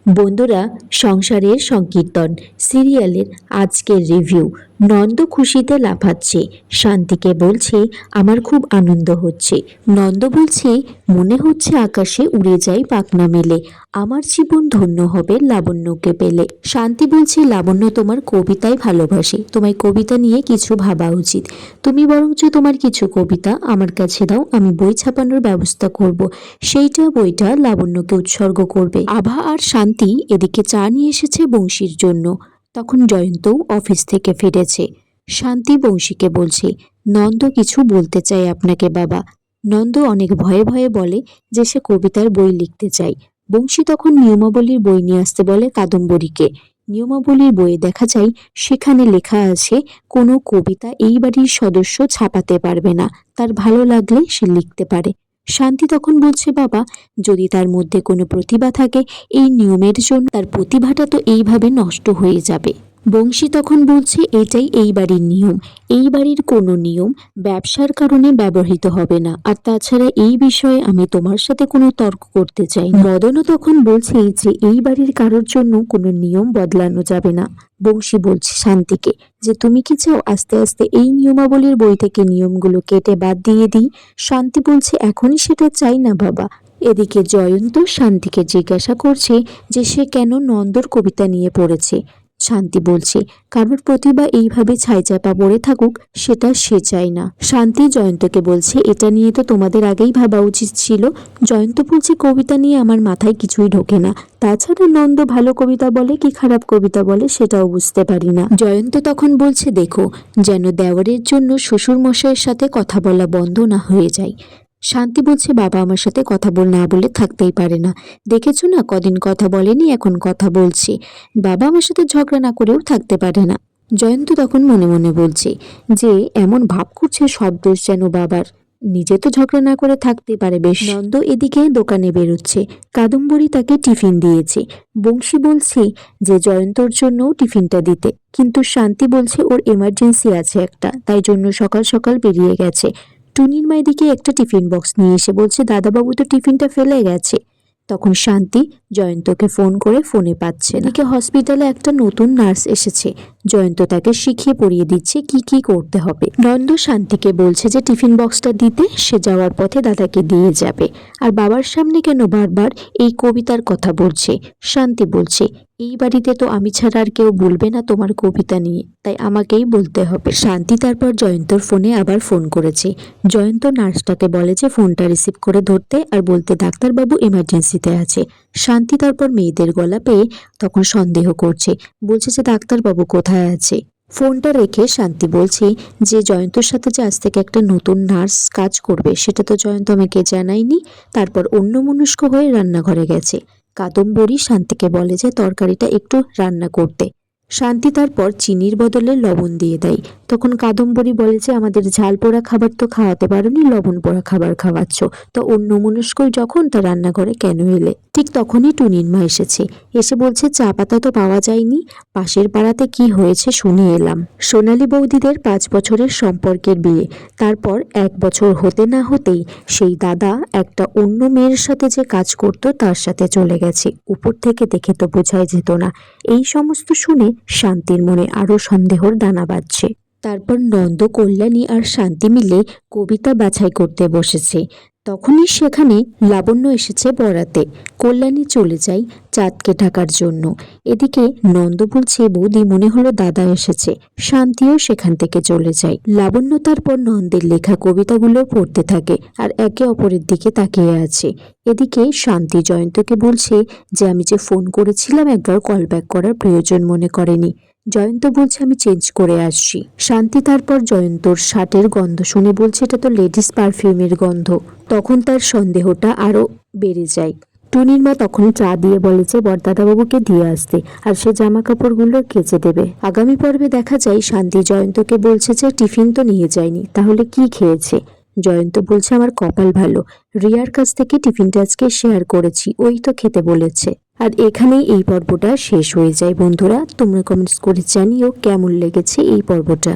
বন্ধুরা, সংসারের সংকীর্তন সিরিয়ালের আজকের রিভিউ। নন্দ খুশিতে লাফাচ্ছে, শান্তিকে বলছে আমার খুব আনন্দ হচ্ছে। নন্দ বলছে মনে হচ্ছে আকাশে উড়ে যাই পাখনা মেলে, আমার জীবন ধন্য হবে লাবণ্যকে পেলে। শান্তি বলছে লাবণ্য তোমার কবিতায় ভালোবাসে, তোমায় কবিতা নিয়ে কিছু ভাবা উচিত। তুমি বরঞ্চ তোমার কিছু কবিতা আমার কাছে দাও, আমি বই ছাপানোর ব্যবস্থা করব। সেইটা বইটা লাবণ্যকে উৎসর্গ করবে। আভা আর শান্তি এদিকে চা নিয়ে এসেছে বংশীর জন্য। তখন জয়ন্তও অফিস থেকে ফিরেছে। শান্তি বংশীকে বলছে নন্দ কিছু বলতে চাই আপনাকে বাবা। নন্দ অনেক ভয়ে ভয়ে বলে যে সে কবিতার বই লিখতে চায়। বংশী তখন নিয়মাবলীর বই নিয়ে আসতে বলে কাদম্বরীকে। নিয়মাবলীর বইয়ে দেখা যায় সেখানে লেখা আছে কোনো কবিতা এই বাড়ির সদস্য ছাপাতে পারবে না, তার ভালো লাগলে সে লিখতে পারে। শান্তি তখন বলছে বাবা, যদি তার মধ্যে কোনো প্রতিভা থাকে এই নিয়মের জন্য তার প্রতিভাটা তো এইভাবে নষ্ট হয়ে যাবে। বংশী তখন বলছে এটাই এই বাড়ির নিয়ম, এই বাড়ির কোনো নিয়ম ব্যবসার কারণে ব্যবহৃত হবে না, আর তাছাড়া এই বিষয়ে আমি তোমার সাথে কোনো তর্ক করতে চাই না। মদনও তখন বলছে যে এই বাড়ির কারোর জন্য কোনো নিয়ম বদলানো যাবে না। বংশী বলছে শান্তিকে যে তুমি কি চাও আস্তে আস্তে এই নিয়মাবলীর বই থেকে নিয়মগুলো কেটে বাদ দিয়ে দিই? শান্তি বলছে এখনই সেটা চাই না বাবা। এদিকে জয়ন্ত শান্তিকে জিজ্ঞাসা করছে যে সে কেন নন্দর কবিতা নিয়ে পড়েছে। শান্তি বলছে কারোর প্রতিভা এইভাবে ছাইচাপা পড়ে থাকুক সেটা সে চায় না। শান্তি জয়ন্তকে বলছে এটা নিয়ে তো তোমাদের আগেই ভাবা উচিত ছিল। জয়ন্ত বলছে কবিতা নিয়ে আমার মাথায় কিছুই ঢোকে না, তাছাড়া নন্দ ভালো কবিতা বলে কি খারাপ কবিতা বলে সেটাও বুঝতে পারি না। জয়ন্ত তখন বলছে দেখো যেন দেওয়ারের জন্য শ্বশুর মশাইয়ের সাথে কথা বলা বন্ধ না হয়ে যায়। শান্তি বলছে বাবা আমার সাথে কথা না বলে থাকতেই পারে না, দেখেছো না কদিন কথা বলেনি এখন কথা বলছে। বাবা আমার সাথে ঝগড়া না করেও থাকতে পারে না। জয়ন্ত তখন মনে মনে বলছে যে এমন ভাব করছে সব দোষ যেন বাবার, নিজে তো ঝগড়া না করে থাকতে পারে বেশ। নন্দ এদিকে দোকানে বেরোচ্ছে, কাদম্বরী তাকে টিফিন দিয়েছে। বংশী বলছে যে জয়ন্তর জন্যও টিফিনটা দিতে, কিন্তু শান্তি বলছে ওর এমার্জেন্সি আছে একটা, তাই জন্য সকাল সকাল বেরিয়ে গেছে। টুনির মা এদিকে একটা টিফিন বক্স নিয়ে এসে বলছে দাদাবাবু তো টিফিনটা ফেলে গেছে। তখন শান্তি জয়ন্তকে ফোন করে ফোনে পাচ্ছে না। এদিকে হসপিটালে একটা নতুন নার্স এসেছে, জয়ন্ত তাকে শিখিয়ে পড়িয়ে দিচ্ছে কি কি করতে হবে। নন্দ শান্তিকে বলছে যে টিফিন বক্সটা দিতে, সে যাওয়ার পথে দাদাকে দিয়ে যাবে। আর বাবার সামনে কেন বারবার এই কবিতার কথা বলছে? শান্তি বলছে এই বাড়িতে তো আমি ছাড়া আর কেউ বলবে না তোমার কবিতা নিয়ে, তাই আমাকেই বলতে হবে। শান্তি তারপর জয়ন্তর ফোনে আবার ফোন করেছে। জয়ন্ত নার্সটাকে বলে যে ফোনটা রিসিভ করে ধরতে আর বলতে ডাক্তারবাবু এমার্জেন্সিতে আছে। শান্তি তারপর মেয়েদের গলা পেয়ে তখন সন্দেহ করছে, বলছে যে ডাক্তারবাবু কোথায় আছে। ফোনটা রেখে শান্তি বলছে যে জয়ন্তর সাথে যে আজ থেকে একটা নতুন নার্স কাজ করবে সেটা তো জয়ন্ত আমাকে জানায়নি। তারপর অন্যমনস্ক হয়ে রান্নাঘরে গেছে। কাদম্বরী শান্তিকে বলে যে তরকারিটা একটু রান্না করতে। শান্তি তারপর চিনির বদলে লবণ দিয়ে দেয়। তখন কাদম্বরী বলে যে আমাদের ঝাল পোড়া খাবার তো খাওয়াতে পারোনি, লবণ পোড়া খাবার খাওয়াচ্ছ, তো অন্যমনস্কই যখন তা রান্নাঘরে কেন এলে? ঠিক তখনই টুনির মা এসেছে, এসে বলছে চা পাতা তো পাওয়া যায়নি, পাশের পাড়াতে কি হয়েছে শুনে এলাম। সোনালী বৌদিদের 5 বছরের সম্পর্কের বিয়ে, তারপর 1 বছর হতে না হতেই সেই দাদা একটা অন্য মেয়ের সাথে যে কাজ করত তার সাথে চলে গেছে, উপর থেকে দেখে তো বোঝাই যেত না। এই সমস্ত শুনে শান্তির মনে আরো সন্দেহর দানা বাঁধছে। তারপর নন্দ, কল্যাণী আর শান্তি মিলে কবিতা বাছাই করতে বসেছে। তখনই সেখানে লাবণ্য এসেছে বরাতে। কল্যাণী চলে যায় চাঁদকে ঢাকার জন্য। এদিকে নন্দ বলছে বৌদি মনে হলো দাদা এসেছে। শান্তিও সেখান থেকে চলে যায়। লাবণ্য তারপর নন্দের লেখা কবিতাগুলো পড়তে থাকে আর একে অপরের দিকে তাকিয়ে আছে। এদিকে শান্তি জয়ন্তকে বলছে যে আমি যে ফোন করেছিলাম একবার কল ব্যাক করার প্রয়োজন মনে করেনি। জয়ন্ত বলছে আমি চেঞ্জ করে আসছি। শান্তি তারপর জয়ন্তর শার্টের গন্ধ শুনে বলছে এটা তো লেডিস পারফিউমের গন্ধ। তখন তার সন্দেহটা আরো বেড়ে যায়। টুনির মা তখন চা দিয়ে বলেছে বরদাদাবাবুকে দিয়ে আসতে, আর সে জামা কাপড়গুলো কেচে দেবে। আগামী পর্বে দেখা যায় শান্তি জয়ন্তকে বলছে যে টিফিন তো নিয়ে যায়নি, তাহলে কি খেয়েছে? জয়ন্ত বলছে আমার কপাল ভালো, রিয়ার কাছ থেকে টিফিনটা আজকে শেয়ার করেছি, ওই তো খেতে বলেছে। আর এখানেই এই পর্বটা শেষ হয়ে যায়। বন্ধুরা তোমরা কমেন্টস করে জানিও কেমন লেগেছে এই পর্বটা।